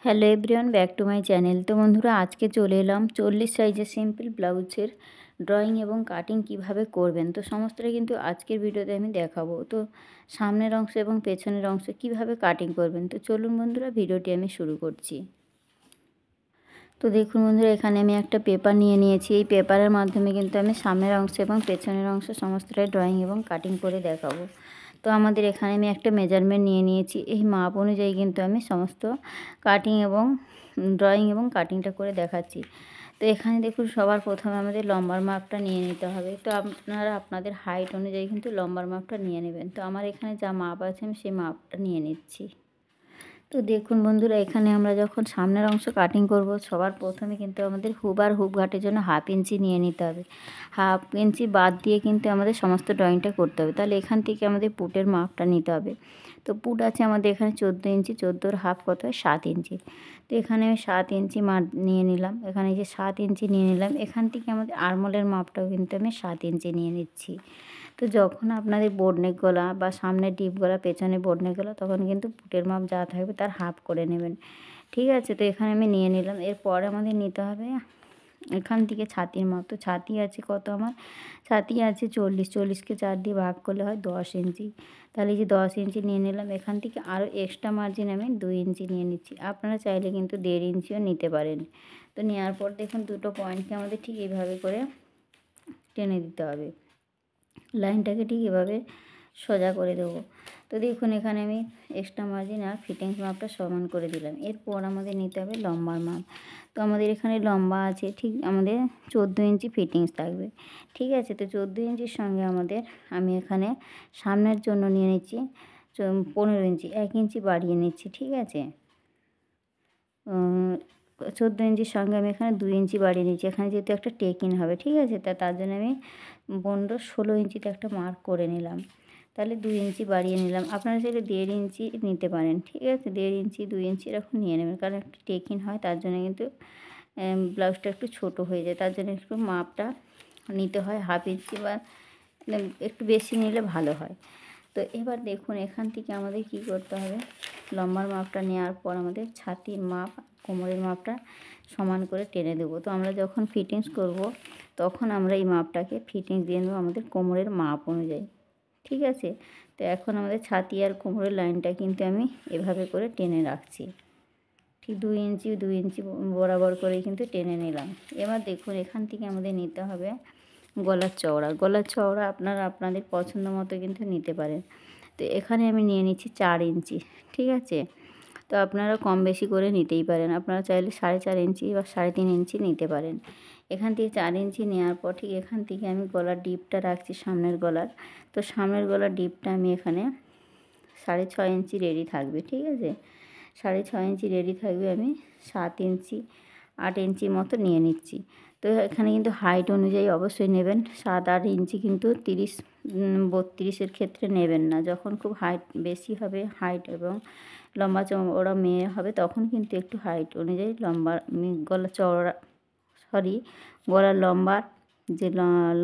Hello everyone, back to my channel. তো বন্ধুরা, আজকে চলে এলাম 40 সাইজের সিম্পল ব্লাউজের ড্রয়িং এবং কাটিং কিভাবে করবেন। তো সমস্তটা কিন্তু আজকের ভিডিওতে আমি দেখাবো। তো সামনের অংশ এবং পেছনের অংশ কিভাবে কাটিং করবেন, তো চলুন বন্ধুরা, ভিডিওটি আমি শুরু করছি। তো দেখুন বন্ধুরা, এখানে আমি একটা পেপার নিয়ে নিয়েছি। এই পেপারের মাধ্যমে কিন্তু আমি সামনের অংশ এবং পেছনের অংশ সমস্তটাই ড্রয়িং এবং কাটিং করে দেখাবো। তো আমাদের এখানে আমি একটা মেজারমেন্ট নিয়ে নিয়েছি। এই মাপ অনুযায়ী কিন্তু আমি সমস্ত কাটিং এবং ড্রয়িং এবং কাটিংটা করে দেখাচ্ছি। তো এখানে দেখুন, সবার প্রথমে আমাদের লম্বার মাপটা নিয়ে নিতে হবে। তো আপনারা আপনাদের হাইট অনুযায়ী কিন্তু লম্বার মাপটা নিয়ে নেবেন। তো আমার এখানে যা মাপ আছে আমি সেই মাপটা নিয়ে নিচ্ছি। তো দেখুন বন্ধুরা, এখানে আমরা যখন সামনের অংশ কাটিং করব, সবার প্রথমে কিন্তু আমাদের হুক আর হুক ঘাটের জন্য 1/2 ইঞ্চি নিয়ে নিতে হবে। 1/2 ইঞ্চি বাদ দিয়ে কিন্তু আমাদের সমস্ত ড্রয়িংটা করতে হবে। তাহলে এখান থেকে আমাদের পুটের মাপটা নিতে হবে। তো পুট আছে আমাদের এখানে 14 ইঞ্চি, 14-র হাফ কত হয় 7 ইঞ্চি। তো এখানে আমি 7 ইঞ্চি মাপ নিয়ে নিলাম। এখানে যে 7 ইঞ্চি নিয়ে নিলাম, এখান থেকে আমাদের আরমোলের মাপটাও কিন্তু আমি 7 ইঞ্চি নিয়ে নিচ্ছি। তো যখন আপনাদের বোট নেক গলা বা সামনে ডিপ গলা, পেছনে বোট নেক গলা, তখন কিন্তু পুটের মাপ যা থাকবে তার হাফ করে নেবেন। ঠিক আছে, তো এখানে আমি নিয়ে নিলাম। এরপর আমাদের নিতে হবে এখান থেকে ছাতির মাপ। তো ছাতি আছে কত, আমার ছাতি আছে 40, 40কে 4 দিয়ে ভাগ করলে হয় 10 ইঞ্চি। তাহলে এই যে 10 ইঞ্চি নিয়ে নিলাম। এখান থেকে আরও এক্সট্রা মার্জিন আমি 2 ইঞ্চি নিয়ে নিচ্ছি। আপনারা চাইলে কিন্তু 1.5 ইঞ্চিও নিতে পারেন। তো নেওয়ার পর দেখুন, দুটো পয়েন্টকে আমাদের ঠিক এইভাবে করে টেনে দিতে হবে। লাইনটাকে ঠিক এভাবে সোজা করে দেবো। তো দেখুন, এখানে আমি এক্সট্রা মার্জিন আর ফিটিংস মাপটা সমান করে দিলাম। এরপর আমাদের নিতে হবে লম্বার মাপ। তো আমাদের এখানে লম্বা আছে ঠিক আমাদের 14 ইঞ্চি ফিটিংস থাকবে। ঠিক আছে, তো 14 ইঞ্চির সঙ্গে আমাদের আমি এখানে সামনের জন্য নিয়ে নিচ্ছি 15 ইঞ্চি, 1 ইঞ্চি বাড়িয়ে নিচ্ছি। ঠিক আছে, 14 ইঞ্চির সঙ্গে আমি এখানে 2 ইঞ্চি বাড়িয়ে নিচ্ছি। এখানে যেহেতু একটা টেকিন হবে, ঠিক আছে, তার জন্য আমি 16 ইঞ্চিতে একটা মার্ক করে নিলাম। তাহলে 2 ইঞ্চি বাড়িয়ে নিলাম। আপনারা চাইলে 1.5 ইঞ্চি নিতে পারেন। ঠিক আছে, 1.5 ইঞ্চি 2 ইঞ্চি এরকম নিয়ে নেবেন, কারণ একটা টেকিন হয়, তার জন্য কিন্তু ব্লাউজটা একটু ছোট হয়ে যায়। তার জন্য একটু মাপটা নিতে হয় 1/2 ইঞ্চি বা একটু বেশি নিলে ভালো হয়। তো এবার দেখুন, এখান থেকে আমাদের কি করতে হবে, লম্বার মাপটা নেওয়ার পর আমাদের ছাতির মাপ, কোমরের মাপটা সমান করে টেনে দেবো। তো আমরা যখন ফিটিংস করব, তখন আমরা এই মাপটাকে ফিটিংস দিয়ে নেবো আমাদের কোমরের মাপ অনুযায়ী। ঠিক আছে, তো এখন আমাদের ছাতি আর কোমরের লাইনটা কিন্তু আমি এভাবে করে টেনে রাখছি। ঠিক 2 ইঞ্চি 2 ইঞ্চি বরাবর করে কিন্তু টেনে নিলাম। এবার দেখুন, এখান থেকে আমাদের নিতে হবে গলার চওড়া। গলার চওড়া আপনারা আপনাদের পছন্দ মতো কিন্তু নিতে পারেন। তো এখানে আমি নিয়ে নিচ্ছি 4 ইঞ্চি। ঠিক আছে, তো আপনারা কম বেশি করে নিতেই পারেন। আপনারা চাইলে 4.5 ইঞ্চি বা 3.5 ইঞ্চি নিতে পারেন। এখান থেকে 4 ইঞ্চি নেওয়ার পর ঠিক এখান থেকে আমি গলার ডিপটা রাখছি সামনের গলার। তো সামনের গলার ডিপটা আমি এখানে 6.5 ইঞ্চি রেডি থাকবে। ঠিক আছে, 6.5 ইঞ্চি রেডি থাকবে। আমি 7 ইঞ্চি 8 ইঞ্চির মতো নিয়ে নিচ্ছি। তো এখানে কিন্তু হাইট অনুযায়ী অবশ্যই নেবেন। 7-8 ইঞ্চি কিন্তু 32-এর ক্ষেত্রে নেবেন না। যখন খুব হাইট বেশি হবে, হাইট এবং লম্বা চওড়া মেয়ে হবে, তখন কিন্তু একটু হাইট অনুযায়ী গলা চওড়া গলার লম্বার যে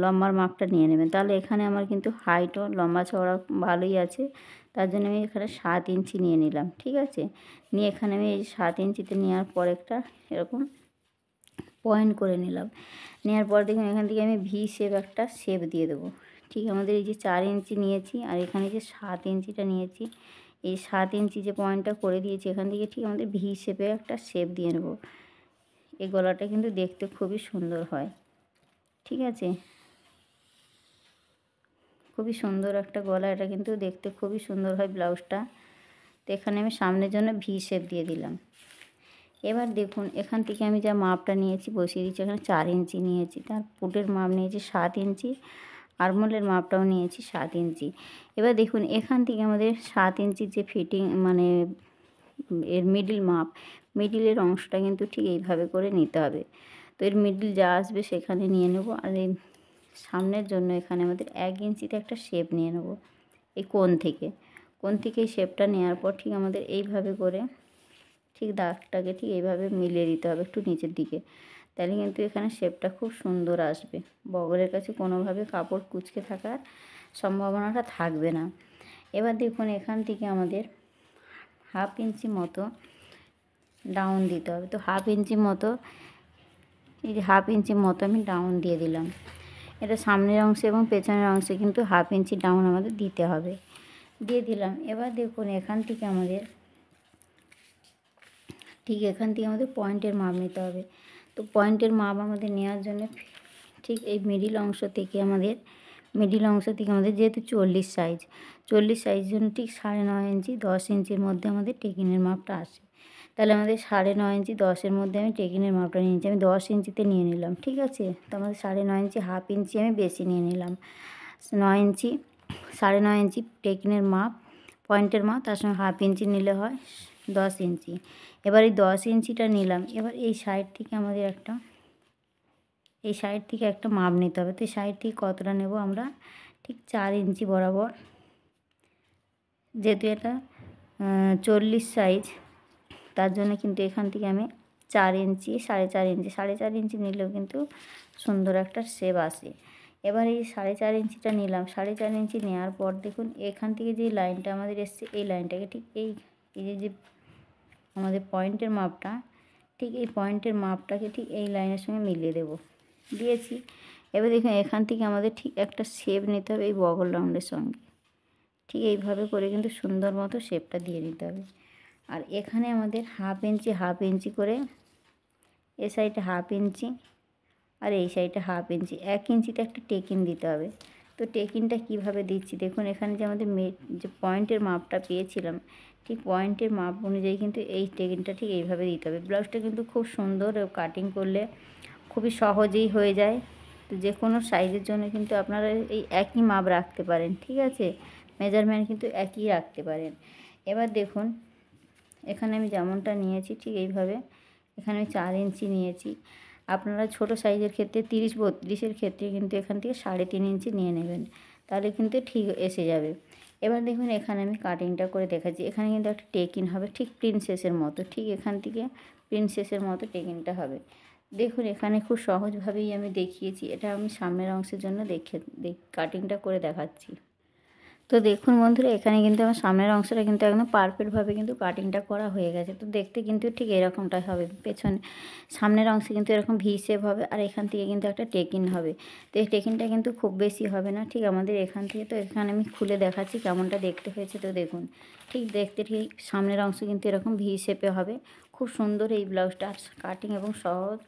লম্বার মাপটা নিয়ে নেবেন। তাহলে এখানে আমার কিন্তু হাইট ও লম্বা চওড়া ভালোই আছে। তার জন্য আমি এখানে 7 ইঞ্চি নিয়ে নিলাম। ঠিক আছে, নিয়ে এখানে আমি এই 7 ইঞ্চিতে নেওয়ার পর একটা এরকম পয়েন্ট করে নিলাম। নেওয়ার পর দেখুন, এখান থেকে আমি ভি শেপ একটা শেপ দিয়ে দেবো। ঠিক আমাদের এই যে 4 ইঞ্চি নিয়েছি আর এখানে যে 7 ইঞ্চিটা নিয়েছি, এই 7 ইঞ্চি যে পয়েন্টটা করে দিয়েছি, এখান থেকে ঠিক আমাদের ভি শেপে একটা শেপ দিয়ে নেব। এই গলাটা কিন্তু দেখতে খুবই সুন্দর হয়। ঠিক আছে, খুবই সুন্দর একটা গলা, এটা কিন্তু দেখতে খুবই সুন্দর হয় ব্লাউজটা। তো এখানে আমি সামনের জন্য ভি শেপ দিয়ে দিলাম। এবার দেখুন, এখান থেকে আমি যা মাপটা নিয়েছি বসিয়ে দিচ্ছি। এখানে 4 ইঞ্চি নিয়েছি, তার পুটের মাপ নিয়েছি 7 ইঞ্চি, আরমোলের মাপটাও নিয়েছি 7 ইঞ্চি। এবার দেখুন, এখান থেকে আমাদের 7 ইঞ্চির যে ফিটিং মানে এর মিডিল মাপ, মিডিলের অংশটা কিন্তু ঠিক এইভাবে করে নিতে হবে। তো এর মিডিল যা আসবে সেখানে নিয়ে নেব। আর এই সামনের জন্য এখানে আমাদের 1 ইঞ্চিতে একটা শেপ নিয়ে নেব এই কোণ থেকে। এই শেপটা নেওয়ার পর ঠিক আমাদের এইভাবে করে ঠিক দাগটাকে ঠিক এইভাবে মিলিয়ে দিতে হবে একটু নিচের দিকে। তাহলে কিন্তু এখানে শেপটা খুব সুন্দর আসবে। বগলের কাছে কোনোভাবে কাপড় কুঁচকে থাকার সম্ভাবনাটা থাকবে না। এবার দেখুন, এখান থেকে আমাদের 1/2 ইঞ্চি মতো ডাউন দিতে হবে। তো হাফ ইঞ্চি মতো, এই যে হাফ ইঞ্চি মতো আমি ডাউন দিয়ে দিলাম। এটা সামনের অংশে এবং পেছনের অংশে কিন্তু হাফ ইঞ্চি ডাউন আমাদের দিতে হবে। দিয়ে দিলাম। এবার দেখুন এখান থেকে আমাদের পয়েন্টের মাপ নিতে হবে। তো পয়েন্টের মাপ আমাদের নেওয়ার জন্য ঠিক এই মিডিল অংশ থেকে আমাদের যেহেতু 40 সাইজ জন্য ঠিক 9.5 ইঞ্চি 10 ইঞ্চির মধ্যে আমাদের টেকিনের মাপটা আসে। তাহলে আমাদের 9.5 ইঞ্চি 10-এর মধ্যে আমি টেকিনের মাপটা নিয়েছি। আমি 10 ইঞ্চিতে নিয়ে নিলাম, ঠিক আছে। তো আমাদের 9.5 ইঞ্চি, হাফ ইঞ্চি আমি বেশি নিয়ে নিলাম। 9 ইঞ্চি 9.5 ইঞ্চি টেকিনের মাপ, পয়েন্টের মাপ, তার সঙ্গে হাফ ইঞ্চি নিলে হয় 10 ইঞ্চি। এবার এই 10 ইঞ্চিটা নিলাম। এবার এই সাইড থেকে একটা মাপ নিতে হবে। তো এই সাইড থেকে কতটা নেব আমরা, ঠিক 4 ইঞ্চি বরাবর, যেহেতু এটা 40 সাইজ, তার জন্য কিন্তু এখান থেকে আমি 4 ইঞ্চি 4.5 ইঞ্চি নিলেও কিন্তু সুন্দর একটা শেপ আসে। এবার এই 4.5 ইঞ্চিটা নিলাম। 4.5 ইঞ্চি নেওয়ার পর দেখুন এখান থেকে যে লাইনটা আমাদের এসছে, এই লাইনটাকে ঠিক এই যে আমাদের পয়েন্টের মাপটা, ঠিক এই পয়েন্টের মাপটাকে ঠিক এই লাইনের সঙ্গে মিলিয়ে দেব। দিয়েছি। এবার দেখুন এখান থেকে আমাদের ঠিক একটা শেপ নিতে হবে এই বগল রাউন্ডের সঙ্গে। ঠিক এইভাবে করে কিন্তু সুন্দর মতো শেপটা দিয়ে নিতে হবে। আর এখানে আমাদের হাফ ইঞ্চি করে, এ সাইডে হাফ ইঞ্চি আর এই সাইডে হাফ ইঞ্চি, 1 ইঞ্চিতে একটা টেকিন দিতে হবে। তো টেকিনটা কিভাবে দিচ্ছি দেখুন, এখানে যে আমাদের যে পয়েন্টের মাপটা পেয়েছিলাম, ঠিক পয়েন্টের মাপ অনুযায়ী কিন্তু এই টেকিনটা ঠিক এইভাবে দিতে হবে। ব্লাউজটা কিন্তু খুব সুন্দর, কাটিং করলে খুবই সহজেই হয়ে যায়। তো যে কোনো সাইজের জন্য কিন্তু আপনারা এই একই মাপ রাখতে পারেন, ঠিক আছে। মেজারমেন্ট কিন্তু একই রাখতে পারেন। এবার দেখুন এখানে আমি যেমনটা নিয়েছি ঠিক এইভাবে এখানে আমি 4 ইঞ্চি নিয়েছি। আপনারা ছোট সাইজের ক্ষেত্রে 30-32-এর ক্ষেত্রে কিন্তু এখান থেকে 3.5 ইঞ্চি নিয়ে নেবেন, তাহলে কিন্তু ঠিক এসে যাবে। এবার দেখুন এখানে আমি কাটিংটা করে দেখাচ্ছি। এখানে কিন্তু একটা টেকিন হবে ঠিক প্রিন্সেসের মতো, ঠিক এখান থেকে প্রিন্সেসের মতো টেকিনটা হবে। দেখুন এখানে খুব সহজভাবেই আমি দেখিয়েছি। এটা আমি সামনের অংশের জন্য কাটিংটা করে দেখাচ্ছি। তো দেখুন বন্ধুরা, এখানে কিন্তু আমার সামনের অংশটা কিন্তু একদম পারফেক্টভাবে কিন্তু কাটিংটা করা হয়ে গেছে। তো দেখতে কিন্তু ঠিক এরকমটাই হবে। সামনের অংশে কিন্তু এরকম ভি শেপ হবে, আর এখান থেকে কিন্তু একটা টেকিন হবে। তো এই টেকিনটা কিন্তু খুব বেশি হবে না, ঠিক আমাদের এখান থেকে। তো এখানে আমি খুলে দেখাচ্ছি কেমনটা দেখতে হয়েছে। তো দেখুন ঠিক সামনের অংশ কিন্তু এরকম ভি শেপে হবে। খুব সুন্দর এই ব্লাউজটা, কাটিং এবং সহজ,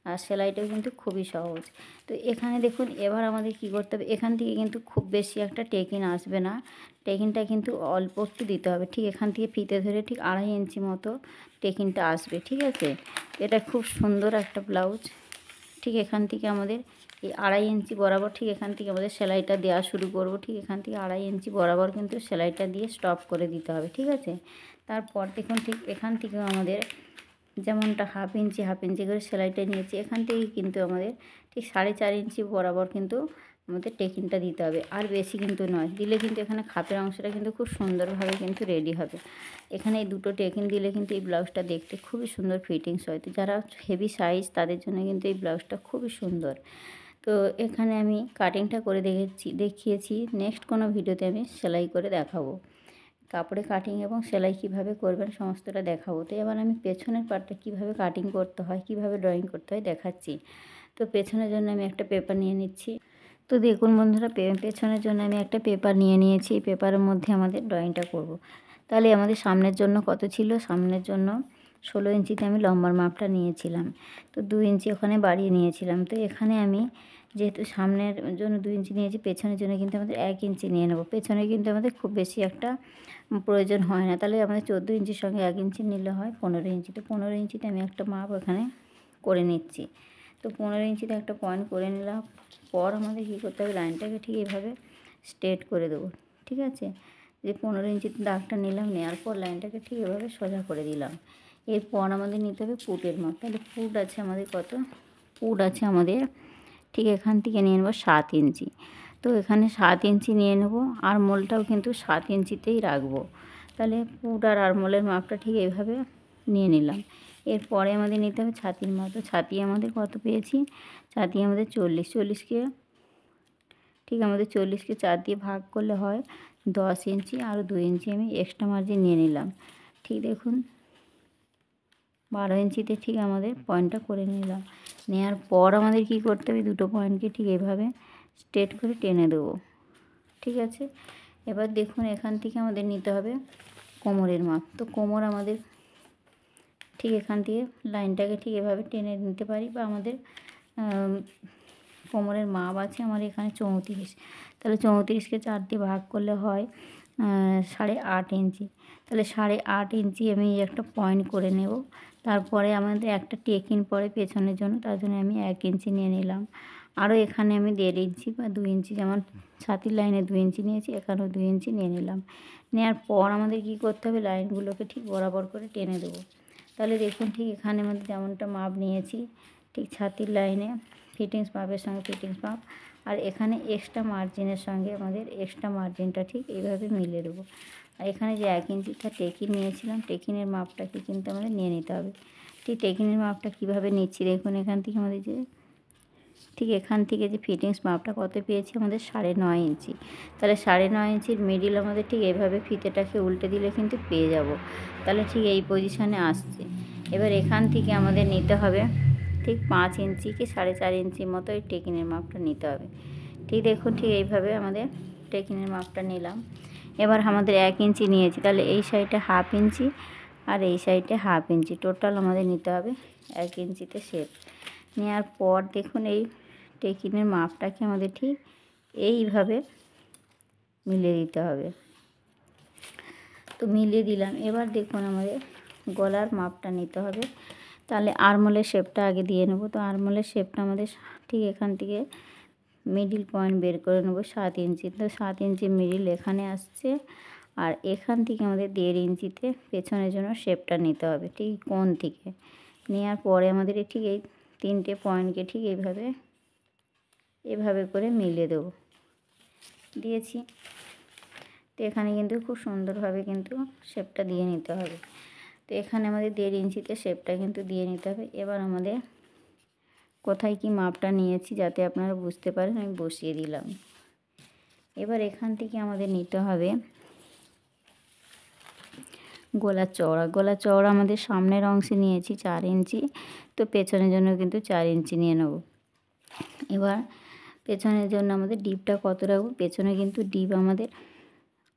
আর সেলাইটাও কিন্তু খুবই সহজ। তো এখানে দেখুন এবার আমাদের কী করতে হবে, এখান থেকে কিন্তু খুব বেশি একটা টেকিন আসবে না, টেকিনটা কিন্তু অল্প একটু দিতে হবে। ঠিক এখান থেকে ফিতে ধরে ঠিক 2.5 ইঞ্চি মতো টেকিনটা আসবে, ঠিক আছে। এটা খুব সুন্দর একটা ব্লাউজ। ঠিক এখান থেকে আমাদের এই 2.5 ইঞ্চি বরাবর, ঠিক এখান থেকে আমাদের সেলাইটা দেওয়া শুরু করব। ঠিক এখান থেকে 2.5 ইঞ্চি বরাবর কিন্তু সেলাইটা দিয়ে স্টপ করে দিতে হবে, ঠিক আছে। তারপর দেখুন ঠিক এখান থেকেও আমাদের যেমনটা হাফ ইঞ্চি করে সেলাইটা নিয়েছি, এখান থেকেই কিন্তু আমাদের ঠিক 4.5 ইঞ্চি বরাবর কিন্তু আমাদের টেকিনটা দিতে হবে। আর বেশি কিন্তু নয়, দিলে কিন্তু এখানে খাপের অংশটা কিন্তু খুব সুন্দরভাবে কিন্তু রেডি হবে। এখানে এই দুটো টেকিন দিলে কিন্তু এই ব্লাউজটা দেখতে খুবই সুন্দর ফিটিংস হয়। তো যারা হেভি সাইজ তাদের জন্য কিন্তু এই ব্লাউজটা খুবই সুন্দর। তো এখানে আমি কাটিংটা করে দেখিয়েছি। নেক্সট কোনো ভিডিওতে আমি সেলাই করে দেখাবো, কাপড়ে কাটিং এবং সেলাই কিভাবে করবেন সমস্তটা দেখাবো। তো এবার আমি পেছনের পার্টটা কিভাবে কাটিং করতে হয়, কিভাবে ড্রয়িং করতে হয় দেখাচ্ছি। তো পেছনের জন্য আমি একটা পেপার নিয়ে নিচ্ছি। তো দেখুন বন্ধুরা, পেছনের জন্য আমি একটা পেপার নিয়ে নিয়েছি। এই পেপারের মধ্যে আমাদের ড্রয়িংটা করব। তাহলে আমাদের সামনের জন্য কত ছিল, সামনের জন্য 16 ইঞ্চিতে আমি লম্বার মাপটা নিয়েছিলাম। তো 2 ইঞ্চি ওখানে বাড়িয়ে নিয়েছিলাম। তো এখানে আমি যেহেতু সামনের জন্য 2 ইঞ্চি নিয়েছি, পেছনের জন্য কিন্তু আমাদের 1 ইঞ্চি নিয়ে নেব। পেছনে কিন্তু আমাদের খুব বেশি একটা প্রয়োজন হয় না। তাহলে আমাদের 14 ইঞ্চির সঙ্গে 1 ইঞ্চি নিলে হয় 15 ইঞ্চি। তো 15 ইঞ্চিতে আমি একটা মাপ এখানে করে নিচ্ছি। তো 15 ইঞ্চিতে একটা পয়েন্ট করে নিলাম পর আমাদের কী করতে হবে, লাইনটাকে ঠিক এইভাবে স্ট্রেট করে দেবো, ঠিক আছে। যে 15 ইঞ্চিতে দাগটা নিলাম, নেওয়ার পর লাইনটাকে ঠিক এভাবে সোজা করে দিলাম। এরপর আমাদের নিতে হবে পুটের মাপ। তাহলে পুট আছে আমাদের কত, পুট আছে আমাদের ঠিক এখান থেকে নিয়ে নেবো 7 ইঞ্চি। তো এখানে 7 ইঞ্চি নিয়ে নেব, আরমোলটাও কিন্তু 7 ইঞ্চিতেই রাখবো। তাহলে পুট আর আরমোলের মাপটা ঠিক এইভাবে নিয়ে নিলাম। এরপরে আমাদের নিতে হবে ছাতির মাপ। তো ছাতি আমাদের কত পেয়েছি, ছাতি আমাদের 40কে ঠিক আমাদের 40কে 4 দিয়ে ভাগ করলে হয় 10 ইঞ্চি। আর 2 ইঞ্চি আমি এক্সট্রা মার্জিন নিয়ে নিলাম। ঠিক দেখুন 12 ইঞ্চিতে ঠিক আমাদের পয়েন্টটা করে নিলাম। নেওয়ার পর আমাদের কি করতে হবে, দুটো পয়েন্টকে ঠিক এইভাবে স্ট্রেট করে টেনে দেবো। ঠিক আছে, এবার দেখুন এখান থেকে আমাদের নিতে হবে কোমরের মাপ। তো কোমর আমাদের ঠিক এখান থেকে লাইনটাকে ঠিক এভাবে টেনে নিতে পারি, বা আমাদের কোমরের মাপ আছে আমার এখানে 34। তাহলে 34কে 4 দিয়ে ভাগ করলে হয় 8.5 ইঞ্চি। তাহলে 8.5 ইঞ্চি আমি একটা পয়েন্ট করে নেব। তারপরে আমাদের একটা টেকিন পরে পেছনের জন্য, তার জন্য আমি 1 ইঞ্চি নিয়ে নিলাম। আরও এখানে আমি 1.5 ইঞ্চি বা 2 ইঞ্চি, যেমন ছাতির লাইনে 2 ইঞ্চি নিয়েছি, এখানেও 2 ইঞ্চি নিয়ে নিলাম। নেওয়ার পর আমাদের কি করতে হবে, লাইনগুলোকে ঠিক বরাবর করে টেনে দেবো। তাহলে দেখুন ঠিক এখানে আমাদের যেমনটা মাপ নিয়েছি, ঠিক ছাতির লাইনে ফিটিংস মাপের সঙ্গে ফিটিংস মাপ, আর এখানে এক্সট্রা মার্জিনের সঙ্গে আমাদের এক্সট্রা মার্জিনটা ঠিক এইভাবে মিলিয়ে দেবো। আর এখানে যে 1 ইঞ্চিটা টেকিন নিয়েছিলাম, টেকিনের মাপটাকে কিন্তু আমাদের নিয়ে নিতে হবে। ঠিক টেকিনের মাপটা কীভাবে নিচ্ছি দেখুন, এখান থেকে আমাদের যে ঠিক এখান থেকে যে ফিটিংস মাপটা কত পেয়েছি আমাদের 9.5 ইঞ্চি। তাহলে 9.5 ইঞ্চির মিডিল আমাদের ঠিক এইভাবে ফিতেটাকে উল্টে দিলে কিন্তু পেয়ে যাব। তাহলে ঠিক এই পজিশানে আসছে। এবার এখান থেকে আমাদের নিতে হবে ঠিক 5 ইঞ্চি কি 4.5 ইঞ্চির মতো এই টেকিনের মাপটা নিতে হবে। ঠিক দেখুন ঠিক এইভাবে আমাদের টেকিনের মাপটা নিলাম। এবার আমাদের 1 ইঞ্চি নিয়েছি, তাহলে এই সাইডে 1/2 ইঞ্চি আর এই সাইডে 1/2 ইঞ্চি, টোটাল আমাদের নিতে হবে 1 ইঞ্চিতে শেপ। নেওয়ার পর দেখুন এই টেকিনের মাপটাকে আমাদের ঠিক এইভাবে মিলিয়ে দিতে হবে। তো মিলিয়ে দিলাম। এবার দেখুন আমাদের গলার মাপটা নিতে হবে। তাহলে আরমোলের শেপটা আগে দিয়ে নেব। তো আরমোলের শেপটা আমাদের ঠিক এখান থেকে মিডিল পয়েন্ট বের করে নেব 7 ইঞ্চি। তো 7 ইঞ্চি মিডিল এখানে আসছে, আর এখান থেকে আমাদের 1.5 ইঞ্চিতে পেছনের জন্য শেপটা নিতে হবে ঠিক কোণ থেকে। নেওয়ার পরে আমাদের ঠিক এই 3টে পয়েন্টকে ঠিক এভাবে করে মিলিয়ে দেবো। দিয়েছি, তো এখানে কিন্তু খুব সুন্দরভাবে কিন্তু শেপটা দিয়ে নিতে হবে। তো এখানে আমাদের 1.5 ইঞ্চিতে শেপটা কিন্তু দিয়ে নিতে হবে। এবার আমাদের কোথায় কি মাপটা নিয়েছি যাতে আপনারা বুঝতে পারেন, আমি বসিয়ে দিলাম। এবার এখান থেকে আমাদের নিতে হবে গলার চওড়া। গলার চওড়া আমাদের সামনের অংশে নিয়েছি 4 ইঞ্চি, তো পেছনের জন্য কিন্তু 4 ইঞ্চি নিয়ে নেব। এবার পেছনের জন্য আমাদের ডিপটা কত রাখবো, পেছনে কিন্তু ডিপ আমাদের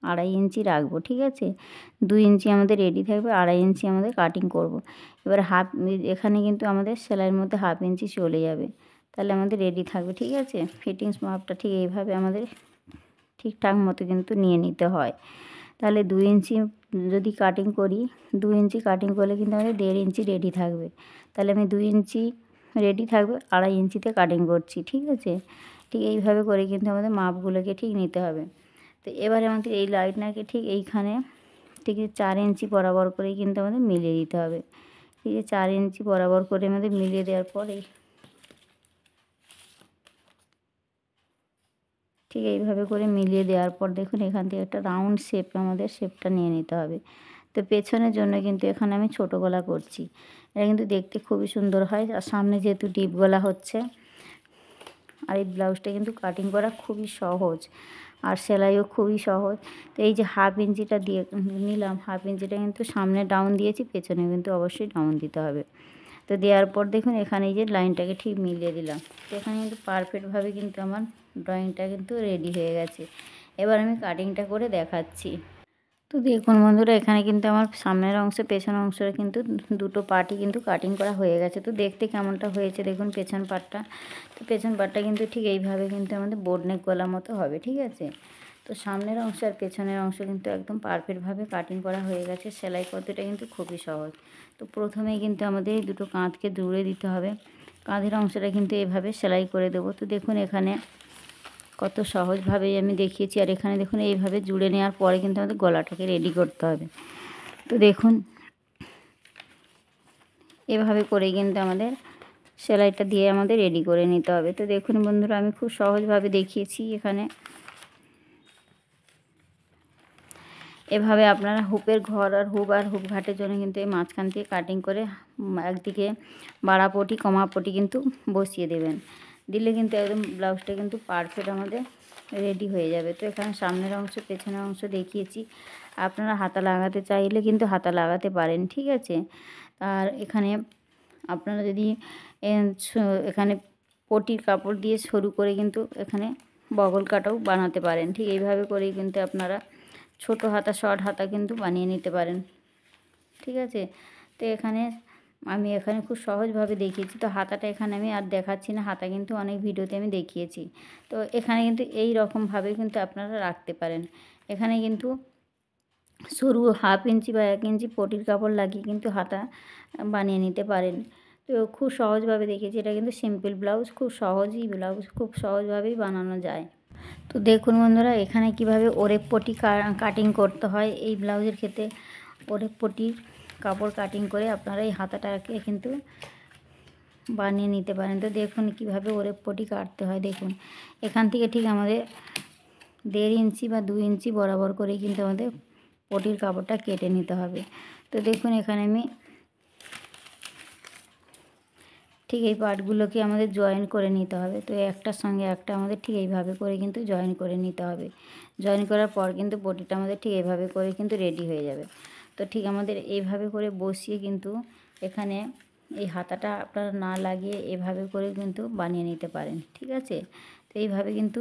2.5 ইঞ্চি রাখবো। ঠিক আছে, 2 ইঞ্চি আমাদের রেডি থাকবে, 2.5 ইঞ্চি আমাদের কাটিং করব। এবার এখানে কিন্তু আমাদের সেলাইয়ের মধ্যে 1/2 ইঞ্চি চলে যাবে, তাহলে আমাদের রেডি থাকবে। ঠিক আছে, ফিটিংস মাপটা ঠিক এইভাবে আমাদের ঠিকঠাক মতো কিন্তু নিয়ে নিতে হয়। তাহলে 2 ইঞ্চি যদি কাটিং করি, 2 ইঞ্চি কাটিং করলে কিন্তু আমাদের 1.5 ইঞ্চি রেডি থাকবে। তাহলে আমি 2 ইঞ্চি রেডি থাকবে, 2.5 ইঞ্চিতে কাটিং করছি। ঠিক আছে, ঠিক এইভাবে করে কিন্তু আমাদের মাপগুলোকে ঠিক নিতে হবে। তো এবারে আমাদের এই লাইনটাকে ঠিক এইখানে ঠিক 4 ইঞ্চি বরাবর করেই কিন্তু আমাদের মিলিয়ে দিতে হবে। ঠিক আছে, 4 ইঞ্চি বরাবর করে আমাদের মিলিয়ে দেওয়ার পরে ঠিক এইভাবে করে মিলিয়ে দেওয়ার পর দেখুন এখান থেকে একটা রাউন্ড শেপ আমাদের শেপটা নিয়ে নিতে হবে। তো পেছনের জন্য কিন্তু এখানে আমি ছোটো গলা করছি, এটা কিন্তু দেখতে খুবই সুন্দর হয়। আর সামনে যেহেতু ডিপ গলা হচ্ছে, আর এই ব্লাউজটা কিন্তু কাটিং করা খুবই সহজ, আর সেলাইও খুবই সহজ। তো এই যে 1/2 ইঞ্চিটা দিয়ে নিলাম, 1/2 ইঞ্চিটা কিন্তু সামনে ডাউন দিয়েছি, পেছনে কিন্তু অবশ্যই ডাউন দিতে হবে। তো দেওয়ার পর দেখুন এখানে এই যে লাইনটাকে ঠিক মিলিয়ে দিলাম। তো এখানে কিন্তু পারফেক্টভাবে কিন্তু আমার ড্রয়িংটা কিন্তু রেডি হয়ে গেছে। এবার আমি কাটিংটা করে দেখাচ্ছি। তো দেখুন বন্ধুরা, এখানে কিন্তু আমার সামনের অংশ পেছনের অংশটা কিন্তু দুটো পার্টই কিন্তু কাটিং করা হয়ে গেছে। তো দেখতে কেমনটা হয়েছে দেখুন পেছন পার্টটা। তো পেছন পার্টটা কিন্তু ঠিক এইভাবে কিন্তু আমাদের বোট নেক গলা মতো হবে। ঠিক আছে, তো সামনের অংশ আর পেছনের অংশ কিন্তু একদম পারফেক্টভাবে কাটিং করা হয়ে গেছে। সেলাই পদ্ধতিটা কিন্তু খুবই সহজ। তো প্রথমেই কিন্তু আমাদের এই দুটো কাঁধকে জুড়ে দিতে হবে। কাঁধের অংশটা কিন্তু এভাবে সেলাই করে দেবো। তো দেখুন এখানে কত সহজভাবেই আমি দেখিয়েছি, আর এখানে দেখুন এইভাবে জুড়ে নেওয়ার পরে কিন্তু আমাদের গলাটাকে রেডি করতে হবে। তো দেখুন এভাবে করে কিন্তু আমাদের সেলাইটা দিয়ে আমাদের রেডি করে নিতে হবে। তো দেখুন বন্ধুরা, আমি খুব সহজভাবে দেখিয়েছি। এখানে এভাবে আপনারা হুপের ঘর আর হুপ ঘাটের জন্য কিন্তু এই মাঝখান থেকে কাটিং করে একদিকে বাড়া পটি কমা পটি কিন্তু বসিয়ে দেবেন। দিলে কিন্তু একদম ব্লাউজটা কিন্তু পারফেক্ট আমাদের রেডি হয়ে যাবে। তো এখানে সামনের অংশ পেছনের অংশ দেখিয়েছি, আপনারা হাতা লাগাতে চাইলে কিন্তু হাতা লাগাতে পারেন। ঠিক আছে, তো আর এখানে আপনারা যদি এখানে পটির কাপড় দিয়ে সরু করে কিন্তু এখানে বগল কাটাও বানাতে পারেন। ঠিক এইভাবে করেই কিন্তু আপনারা ছোট হাতা শর্ট হাতা কিন্তু বানিয়ে নিতে পারেন। ঠিক আছে, তো আমি এখানে খুব সহজভাবে দেখিয়েছি। তো হাতাটা এখানে আমি আর দেখাচ্ছি না, হাতা কিন্তু অনেক ভিডিওতে আমি দেখিয়েছি। তো এখানে কিন্তু এই রকমভাবে কিন্তু আপনারা রাখতে পারেন। এখানে কিন্তু সরু 1/2 ইঞ্চি বা 1 ইঞ্চি পটির কাপড় লাগিয়ে কিন্তু হাতা বানিয়ে নিতে পারেন। তো খুব সহজভাবে দেখিয়েছি। এটা কিন্তু সিম্পল ব্লাউজ, খুব সহজেই ব্লাউজ খুব সহজভাবেই বানানো যায়। তো দেখুন বন্ধুরা, এখানে কিভাবে ওরেপ পটি কাটিং করতে হয়। এই ব্লাউজের ক্ষেত্রে ওরেপ পটির কাপড় কাটিং করে আপনারা এই হাতাটাকে কিন্তু বানিয়ে নিতে পারেন। তো দেখুন কিভাবে ওরেপ পটি কাটতে হয়। দেখুন এখান থেকে ঠিক আমাদের 1.5 ইঞ্চি বা 2 ইঞ্চি বরাবর করে কিন্তু আমাদের পটির কাপড়টা কেটে নিতে হবে। তো দেখুন এখানে আমি ঠিক এই পার্টগুলোকে আমাদের জয়েন করে নিতে হবে। তো একটার সঙ্গে একটা আমাদের ঠিক এইভাবে করে কিন্তু জয়েন করে নিতে হবে। জয়েন করার পর কিন্তু পটিটা আমাদের ঠিক এইভাবে করে কিন্তু রেডি হয়ে যাবে। তো ঠিক আমাদের এইভাবে করে বসিয়ে কিন্তু এখানে এই হাতাটা আপনারা না লাগিয়ে এভাবে করে কিন্তু বানিয়ে নিতে পারেন। ঠিক আছে, তো এইভাবে কিন্তু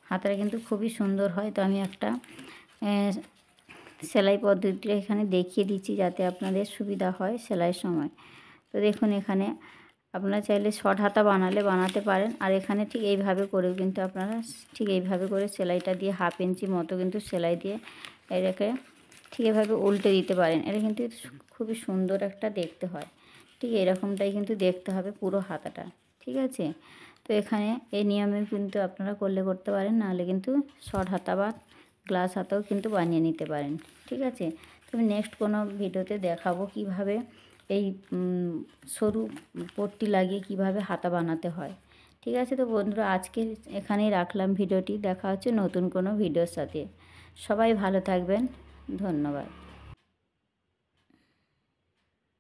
হাতাটা কিন্তু খুবই সুন্দর হয়। তো আমি একটা সেলাই পদ্ধতিটা এখানে দেখিয়ে দিচ্ছি যাতে আপনাদের সুবিধা হয় সেলাইয়ের সময়। তো দেখুন এখানে আপনারা চাইলে শর্ট হাতা বানাতে পারেন। আর এখানে ঠিক এইভাবে করেও কিন্তু আপনারা ঠিক এইভাবে করে সেলাইটা দিয়ে 1/2 ইঞ্চি মতো কিন্তু সেলাই দিয়ে এটাকে ঠিক এভাবে উল্টে দিতে পারেন। এটা কিন্তু খুবই সুন্দর একটা দেখতে হয়। ঠিক এরকমটাই কিন্তু দেখতে হবে পুরো হাতাটা। ঠিক আছে, তো এখানে এই নিয়মে কিন্তু আপনারা করতে পারেন, নাহলে কিন্তু শর্ট হাতা বা গ্লাস হাতাও কিন্তু বানিয়ে নিতে পারেন। ঠিক আছে, তো আমি নেক্সট কোনো ভিডিওতে দেখাবো কিভাবে এই সরু পট্টি লাগিয়ে কিভাবে হাতা বানাতে হয়। ঠিক আছে, তো বন্ধুরা আজকে এখানেই রাখলাম ভিডিওটি। দেখা হচ্ছে নতুন কোনো ভিডিওর সাথে। সবাই ভালো থাকবেন, ধন্যবাদ।